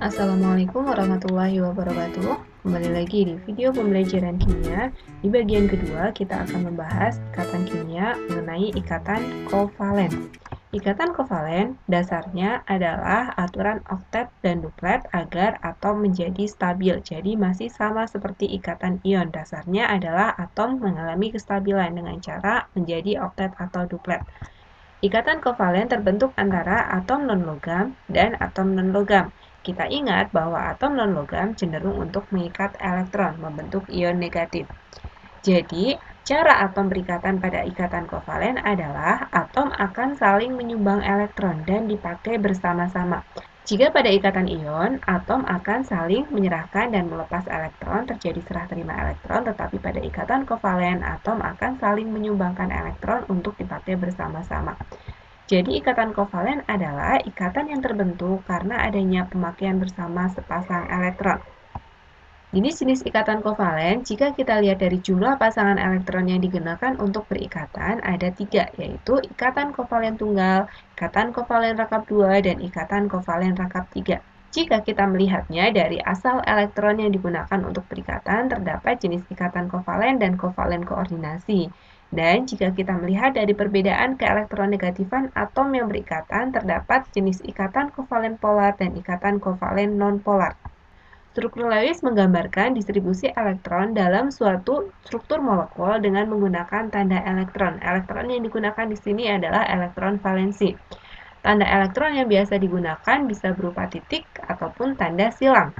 Assalamualaikum warahmatullahi wabarakatuh. Kembali lagi di video pembelajaran kimia. Di bagian kedua, kita akan membahas ikatan kimia mengenai ikatan kovalen. Ikatan kovalen dasarnya adalah aturan oktet dan duplet agar atom menjadi stabil. Jadi masih sama seperti ikatan ion. Dasarnya adalah atom mengalami kestabilan dengan cara menjadi oktet atau duplet. Ikatan kovalen terbentuk antara atom non-logam dan atom non-logam. Kita ingat bahwa atom non-logam cenderung untuk mengikat elektron, membentuk ion negatif. Jadi, cara atom berikatan pada ikatan kovalen adalah atom akan saling menyumbang elektron dan dipakai bersama-sama. Jika pada ikatan ion, atom akan saling menyerahkan dan melepas elektron, terjadi serah terima elektron, tetapi pada ikatan kovalen, atom akan saling menyumbangkan elektron untuk dipakai bersama-sama. Jadi ikatan kovalen adalah ikatan yang terbentuk karena adanya pemakaian bersama sepasang elektron. Jenis-jenis ikatan kovalen, jika kita lihat dari jumlah pasangan elektron yang digunakan untuk berikatan, ada 3, yaitu ikatan kovalen tunggal, ikatan kovalen rangkap 2, dan ikatan kovalen rangkap 3. Jika kita melihatnya dari asal elektron yang digunakan untuk berikatan, terdapat jenis ikatan kovalen dan kovalen koordinasi. Dan jika kita melihat dari perbedaan keelektronegatifan atom yang berikatan, terdapat jenis ikatan kovalen polar dan ikatan kovalen non-polar. Struktur Lewis menggambarkan distribusi elektron dalam suatu struktur molekul dengan menggunakan tanda elektron. Elektron yang digunakan di sini adalah elektron valensi. Tanda elektron yang biasa digunakan bisa berupa titik ataupun tanda silang.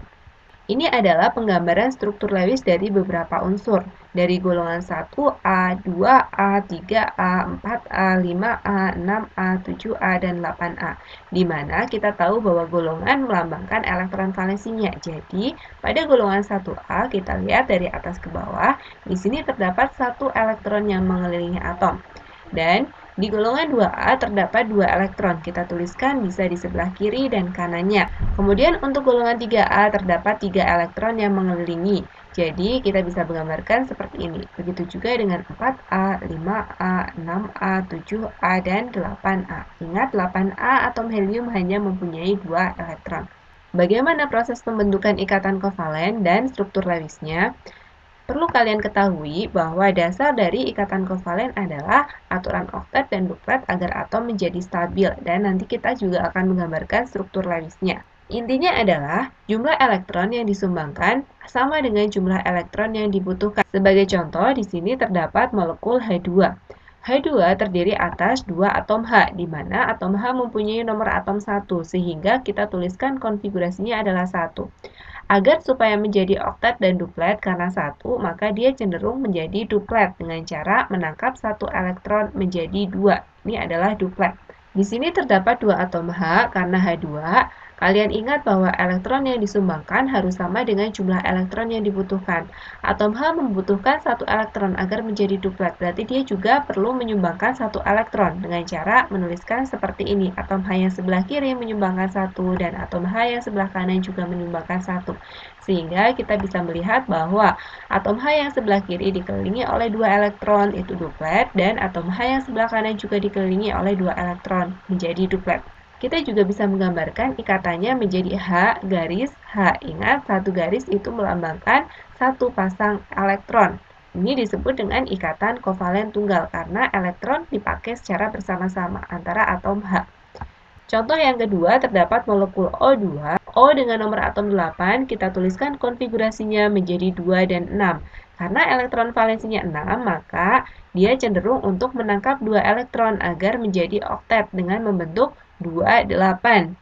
Ini adalah penggambaran struktur Lewis dari beberapa unsur, dari golongan 1A, 2A, 3A, 4A, 5A, 6A, 7A, dan 8A, di mana kita tahu bahwa golongan melambangkan elektron valensinya. Jadi, pada golongan 1A, kita lihat dari atas ke bawah, di sini terdapat satu elektron yang mengelilingi atom. Dan di golongan 2A terdapat 2 elektron. Kita tuliskan bisa di sebelah kiri dan kanannya. Kemudian untuk golongan 3A terdapat 3 elektron yang mengelilingi. Jadi kita bisa menggambarkan seperti ini. Begitu juga dengan 4A, 5A, 6A, 7A, dan 8A. Ingat 8A atom helium hanya mempunyai 2 elektron. Bagaimana proses pembentukan ikatan kovalen dan struktur Lewisnya? Perlu kalian ketahui bahwa dasar dari ikatan kovalen adalah aturan oktet dan duplet agar atom menjadi stabil, dan nanti kita juga akan menggambarkan struktur Lewisnya. Intinya adalah jumlah elektron yang disumbangkan sama dengan jumlah elektron yang dibutuhkan. Sebagai contoh, di sini terdapat molekul H2. H2 terdiri atas 2 atom H, di mana atom H mempunyai nomor atom 1, sehingga kita tuliskan konfigurasinya adalah 1. Agar supaya menjadi oktet dan duplet karena 1, maka dia cenderung menjadi duplet dengan cara menangkap 1 elektron menjadi 2. Ini adalah duplet. Di sini terdapat 2 atom H karena H2. Kalian ingat bahwa elektron yang disumbangkan harus sama dengan jumlah elektron yang dibutuhkan. Atom H membutuhkan 1 elektron agar menjadi duplet, berarti dia juga perlu menyumbangkan 1 elektron dengan cara menuliskan seperti ini. Atom H yang sebelah kiri menyumbangkan 1 dan atom H yang sebelah kanan juga menyumbangkan 1. Sehingga kita bisa melihat bahwa atom H yang sebelah kiri dikelilingi oleh 2 elektron, itu duplet, dan atom H yang sebelah kanan juga dikelilingi oleh 2 elektron, menjadi duplet. Kita juga bisa menggambarkan ikatannya menjadi H garis H. Ingat, satu garis itu melambangkan satu pasang elektron. Ini disebut dengan ikatan kovalen tunggal karena elektron dipakai secara bersama-sama antara atom H. Contoh yang kedua, terdapat molekul O2. O dengan nomor atom 8, kita tuliskan konfigurasinya menjadi 2 dan 6. Karena elektron valensinya 6, maka dia cenderung untuk menangkap 2 elektron agar menjadi oktet dengan membentuk 2, 8.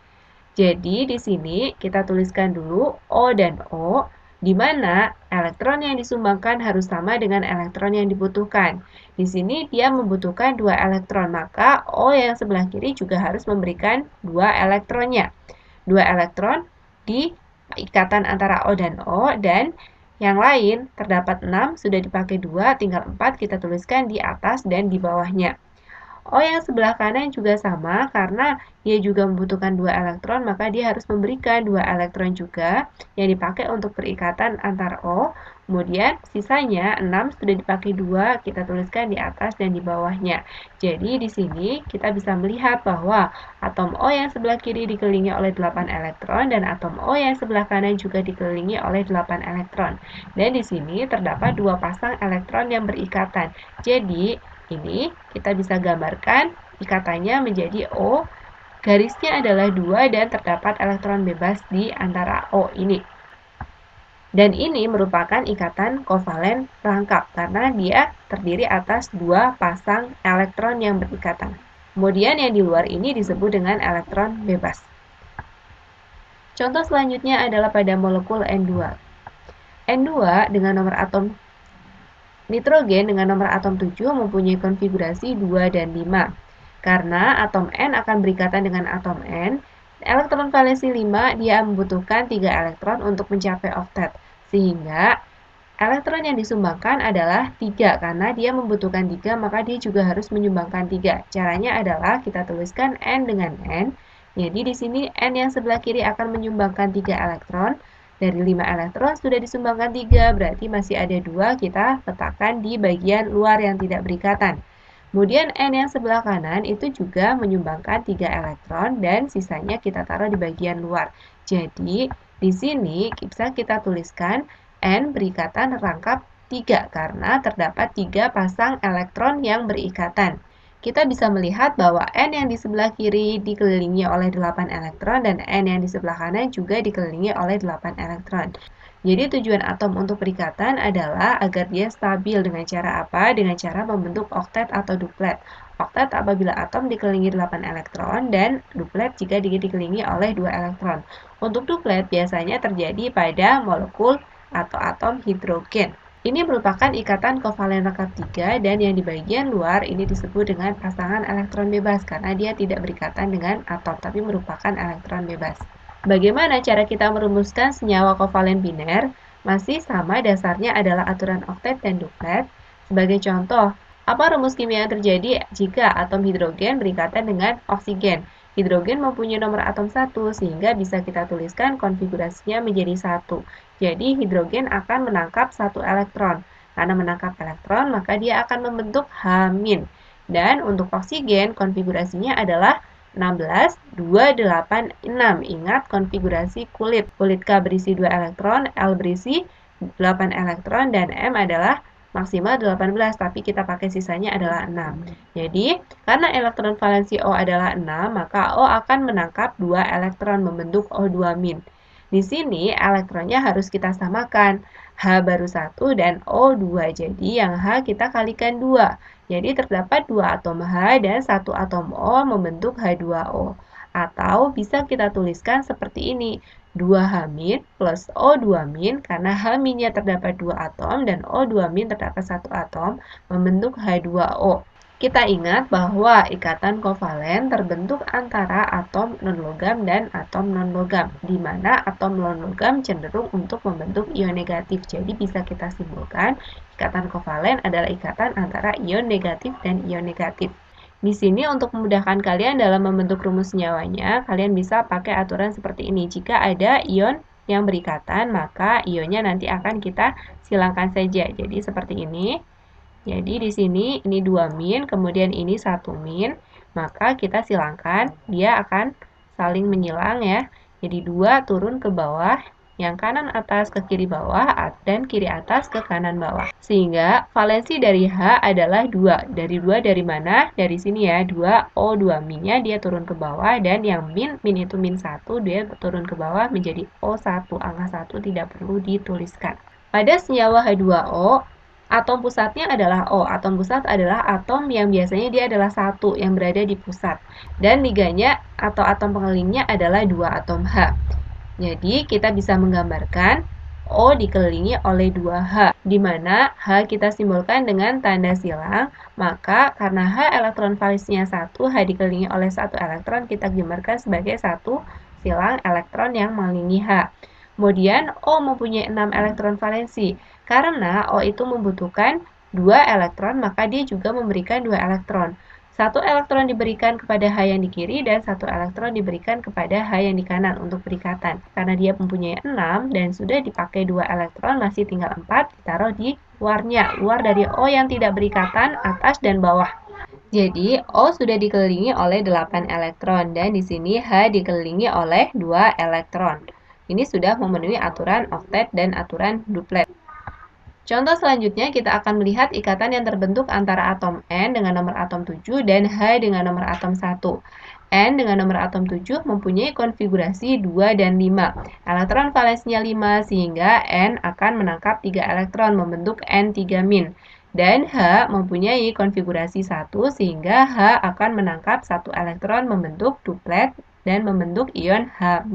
Jadi di sini kita tuliskan dulu O dan O, di mana elektron yang disumbangkan harus sama dengan elektron yang dibutuhkan. Di sini dia membutuhkan 2 elektron, maka O yang sebelah kiri juga harus memberikan 2 elektronnya. 2 elektron di ikatan antara O dan O, dan yang lain terdapat 6, sudah dipakai 2, tinggal 4 kita tuliskan di atas dan di bawahnya. O yang sebelah kanan juga sama, karena dia juga membutuhkan 2 elektron, maka dia harus memberikan 2 elektron juga yang dipakai untuk perikatan antar O. Kemudian sisanya 6 sudah dipakai 2, kita tuliskan di atas dan di bawahnya. Jadi di sini kita bisa melihat bahwa atom O yang sebelah kiri dikelilingi oleh 8 elektron dan atom O yang sebelah kanan juga dikelilingi oleh 8 elektron. Dan di sini terdapat 2 pasang elektron yang berikatan. Jadi ini kita bisa gambarkan ikatannya menjadi O, garisnya adalah 2 dan terdapat elektron bebas di antara O ini. Dan ini merupakan ikatan kovalen rangkap karena dia terdiri atas 2 pasang elektron yang berikatan. Kemudian yang di luar ini disebut dengan elektron bebas. Contoh selanjutnya adalah pada molekul N2. N2 dengan nomor atom nitrogen dengan nomor atom 7 mempunyai konfigurasi 2 dan 5. Karena atom N akan berikatan dengan atom N, elektron valensi 5 dia membutuhkan 3 elektron untuk mencapai oktet. Sehingga elektron yang disumbangkan adalah 3 karena dia membutuhkan 3 maka dia juga harus menyumbangkan 3. Caranya adalah kita tuliskan N dengan N. Jadi di sini N yang sebelah kiri akan menyumbangkan 3 elektron. Dari 5 elektron sudah disumbangkan 3, berarti masih ada 2, kita letakkan di bagian luar yang tidak berikatan. Kemudian N yang sebelah kanan itu juga menyumbangkan 3 elektron dan sisanya kita taruh di bagian luar. Jadi di sini bisa kita tuliskan N berikatan rangkap 3 karena terdapat 3 pasang elektron yang berikatan. Kita bisa melihat bahwa N yang di sebelah kiri dikelilingi oleh 8 elektron dan N yang di sebelah kanan juga dikelilingi oleh 8 elektron. Jadi tujuan atom untuk perikatan adalah agar dia stabil dengan cara apa? Dengan cara membentuk oktet atau duplet. Oktet apabila atom dikelilingi 8 elektron dan duplet jika dia dikelilingi oleh 2 elektron. Untuk duplet biasanya terjadi pada molekul atau atom hidrogen. Ini merupakan ikatan kovalen rangkap 3 dan yang di bagian luar ini disebut dengan pasangan elektron bebas karena dia tidak berikatan dengan atom tapi merupakan elektron bebas. Bagaimana cara kita merumuskan senyawa kovalen biner? Masih sama, dasarnya adalah aturan oktet dan duplet. Sebagai contoh, apa rumus kimia yang terjadi jika atom hidrogen berikatan dengan oksigen? Hidrogen mempunyai nomor atom 1 sehingga bisa kita tuliskan konfigurasinya menjadi 1. Jadi hidrogen akan menangkap 1 elektron. Karena menangkap elektron, maka dia akan membentuk H-. Dan untuk oksigen, konfigurasinya adalah 16, 2, 8, 6. Ingat konfigurasi kulit. Kulit K berisi 2 elektron, L berisi 8 elektron, dan M adalah maksimal 18, tapi kita pakai sisanya adalah 6. Jadi, karena elektron valensi O adalah 6, maka O akan menangkap 2 elektron membentuk O2-. Di sini elektronnya harus kita samakan. H baru 1 dan O2. Jadi yang H kita kalikan 2. Jadi terdapat 2 atom H dan 1 atom O membentuk H2O. Atau bisa kita tuliskan seperti ini. 2H- plus O2- karena H-nya terdapat 2 atom dan O2- terdapat 1 atom membentuk H2O. Kita ingat bahwa ikatan kovalen terbentuk antara atom non-logam dan atom non-logam, di mana atom non-logam cenderung untuk membentuk ion negatif. Jadi bisa kita simpulkan, ikatan kovalen adalah ikatan antara ion negatif dan ion negatif. Di sini untuk memudahkan kalian dalam membentuk rumus senyawanya, kalian bisa pakai aturan seperti ini. Jika ada ion yang berikatan, maka ionnya nanti akan kita silangkan saja. Jadi seperti ini. Jadi di sini ini 2-, kemudian ini 1-, maka kita silangkan, dia akan saling menyilang ya. Jadi 2 turun ke bawah, yang kanan atas ke kiri bawah, dan kiri atas ke kanan bawah. Sehingga valensi dari H adalah 2. Dari 2 dari mana? Dari sini ya, 2 O2-nya dia turun ke bawah, dan yang min itu -1, dia turun ke bawah menjadi O1. Angka 1 tidak perlu dituliskan. Pada senyawa H2O, atom pusatnya adalah O. Atom pusat adalah atom yang biasanya dia adalah 1 yang berada di pusat. Dan liganya atau atom pengelilingnya adalah 2 atom H. Jadi kita bisa menggambarkan O dikelilingi oleh 2H, di mana H kita simbolkan dengan tanda silang, maka karena H elektron valensinya 1, H dikelilingi oleh 1 elektron, kita gambarkan sebagai 1 silang elektron yang mengelilingi H. Kemudian O mempunyai 6 elektron valensi. Karena O itu membutuhkan 2 elektron, maka dia juga memberikan 2 elektron. Satu elektron diberikan kepada H yang di kiri dan satu elektron diberikan kepada H yang di kanan untuk berikatan. Karena dia mempunyai 6 dan sudah dipakai 2 elektron, masih tinggal 4, ditaruh di luarnya, luar dari O yang tidak berikatan, atas dan bawah. Jadi, O sudah dikelilingi oleh 8 elektron dan di sini H dikelilingi oleh 2 elektron. Ini sudah memenuhi aturan oktet dan aturan duplet. Contoh selanjutnya kita akan melihat ikatan yang terbentuk antara atom N dengan nomor atom 7 dan H dengan nomor atom 1. N dengan nomor atom 7 mempunyai konfigurasi 2 dan 5. Elektron valensinya 5 sehingga N akan menangkap 3 elektron membentuk N3-. Dan H mempunyai konfigurasi 1 sehingga H akan menangkap 1 elektron membentuk duplet dan membentuk ion H-.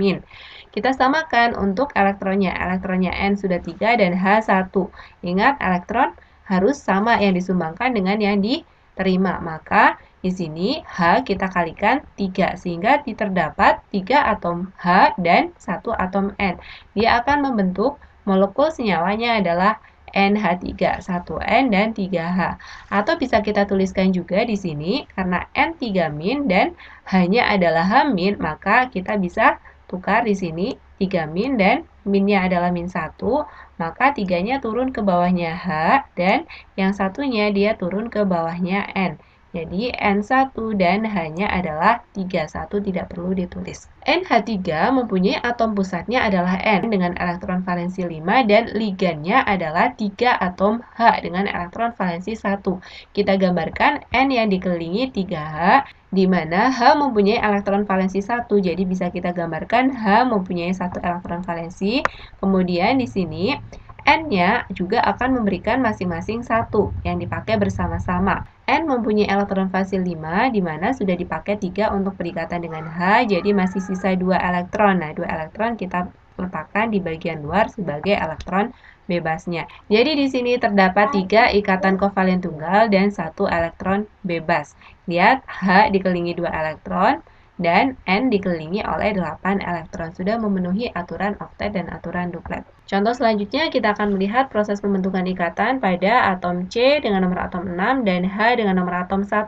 Kita samakan untuk elektronnya. Elektronnya N sudah 3 dan H 1. Ingat, elektron harus sama yang disumbangkan dengan yang diterima. Maka di sini H kita kalikan 3 sehingga terdapat 3 atom H dan 1 atom N. Dia akan membentuk molekul senyawanya adalah NH3, 1N dan 3H. Atau bisa kita tuliskan juga di sini karena N3- dan H-nya adalah H-, maka kita bisa tukar di sini 3- dan minnya adalah -1, maka 3-nya turun ke bawahnya H dan yang satunya dia turun ke bawahnya N. Jadi N1 dan H-nya adalah 3, 1 tidak perlu ditulis. NH3 mempunyai atom pusatnya adalah N dengan elektron valensi 5 dan ligannya adalah 3 atom H dengan elektron valensi 1. Kita gambarkan N yang dikelilingi 3H, di mana H mempunyai elektron valensi 1, jadi bisa kita gambarkan H mempunyai 1 elektron valensi. Kemudian di sini N-nya juga akan memberikan masing-masing 1 yang dipakai bersama-sama. N mempunyai elektron valensi 5, di mana sudah dipakai 3 untuk berikatan dengan H, jadi masih sisa 2 elektron. Nah, 2 elektron kita letakkan di bagian luar sebagai elektron bebasnya. Jadi di sini terdapat 3 ikatan kovalen tunggal dan 1 elektron bebas. Lihat, H dikelilingi 2 elektron dan N dikelilingi oleh 8 elektron. Sudah memenuhi aturan oktet dan aturan duplet. Contoh selanjutnya kita akan melihat proses pembentukan ikatan pada atom C dengan nomor atom 6 dan H dengan nomor atom 1.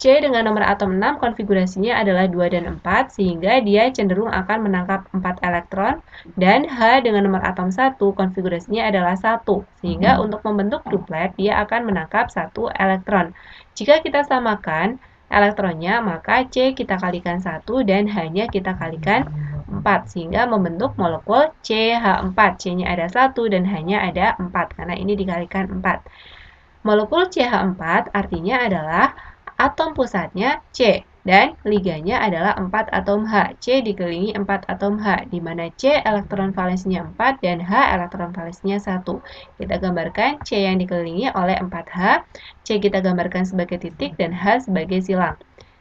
C dengan nomor atom 6 konfigurasinya adalah 2 dan 4 sehingga dia cenderung akan menangkap 4 elektron, dan H dengan nomor atom 1 konfigurasinya adalah 1 sehingga untuk membentuk duplet dia akan menangkap 1 elektron. Jika kita samakan elektronnya, maka C kita kalikan 1 dan H-nya kita kalikan 4 sehingga membentuk molekul CH4. C-nya ada 1 dan H-nya ada 4 karena ini dikalikan 4. Molekul CH4 artinya adalah atom pusatnya C dan liganya adalah 4 atom H. C dikelilingi 4 atom H, di mana C elektron valensinya 4 dan H elektron valensinya 1. Kita gambarkan C yang dikelilingi oleh 4H, C kita gambarkan sebagai titik dan H sebagai silang.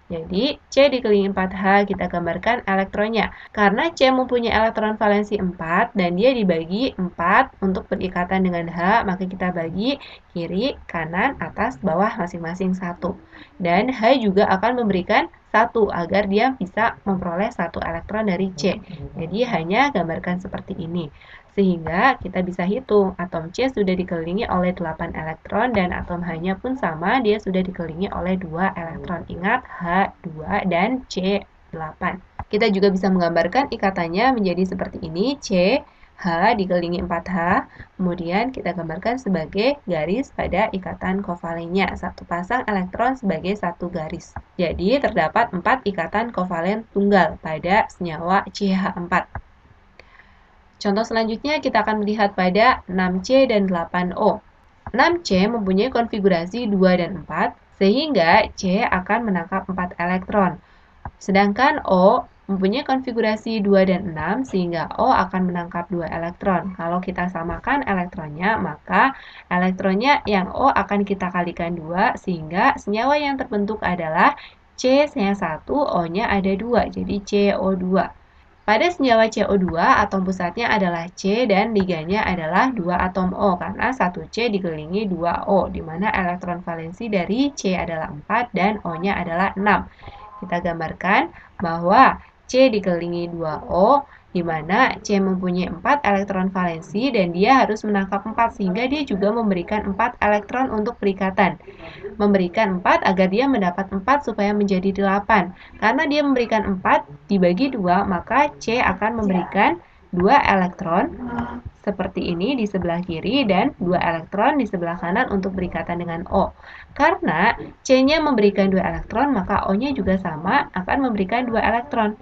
Jadi, C dikelilingi 4H, kita gambarkan elektronnya. Karena C mempunyai elektron valensi 4 dan dia dibagi 4 untuk berikatan dengan H, maka kita bagi kiri, kanan, atas, bawah masing-masing 1. Dan H juga akan memberikan 1 agar dia bisa memperoleh 1 elektron dari C. Jadi hanya gambarkan seperti ini. Sehingga kita bisa hitung atom C sudah dikelilingi oleh 8 elektron dan atom H-nya pun sama, dia sudah dikelilingi oleh 2 elektron. Ingat, H2 dan C8. Kita juga bisa menggambarkan ikatannya menjadi seperti ini, C H dikelilingi 4H, kemudian kita gambarkan sebagai garis pada ikatan kovalennya, satu pasang elektron sebagai satu garis. Jadi terdapat 4 ikatan kovalen tunggal pada senyawa CH4. Contoh selanjutnya kita akan melihat pada 6C dan 8O. 6C mempunyai konfigurasi 2 dan 4, sehingga C akan menangkap 4 elektron. Sedangkan O mempunyai konfigurasi 2 dan 6, sehingga O akan menangkap 2 elektron. Kalau kita samakan elektronnya, maka elektronnya yang O akan kita kalikan 2, sehingga senyawa yang terbentuk adalah C-nya 1, O-nya ada 2, jadi CO2. Pada senyawa CO2, atom pusatnya adalah C dan liganya adalah 2 atom O karena 1 C dikelilingi 2 O, di mana elektron valensi dari C adalah 4 dan O-nya adalah 6. Kita gambarkan bahwa C dikelilingi 2 O, di mana C mempunyai 4 elektron valensi dan dia harus menangkap 4 sehingga dia juga memberikan 4 elektron untuk perikatan. Memberikan 4 agar dia mendapat 4 supaya menjadi 8. Karena dia memberikan 4 dibagi 2, maka C akan memberikan 2 elektron seperti ini di sebelah kiri dan 2 elektron di sebelah kanan untuk berikatan dengan O. Karena C-nya memberikan 2 elektron, maka O-nya juga sama akan memberikan 2 elektron.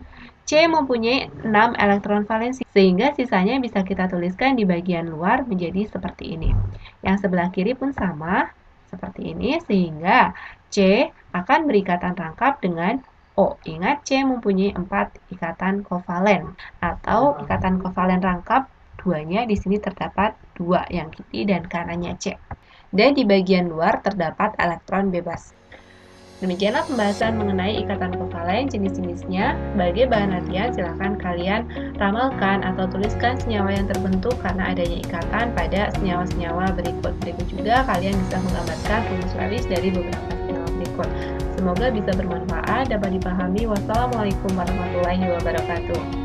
C mempunyai 6 elektron valensi, sehingga sisanya bisa kita tuliskan di bagian luar menjadi seperti ini. Yang sebelah kiri pun sama, seperti ini, sehingga C akan berikatan rangkap dengan O. Ingat, C mempunyai 4 ikatan kovalen, atau ikatan kovalen rangkap duanya di sini terdapat 2, yang kiri dan kanannya C. Dan di bagian luar terdapat elektron bebas. Demikianlah pembahasan mengenai ikatan kovalen, jenis-jenisnya. Sebagai bahan latihan, silahkan kalian ramalkan atau tuliskan senyawa yang terbentuk karena adanya ikatan pada senyawa-senyawa berikut. Berikut juga kalian bisa menggambarkan rumus Lewis dari beberapa senyawa berikut. Semoga bisa bermanfaat, dapat dipahami. Wassalamualaikum warahmatullahi wabarakatuh.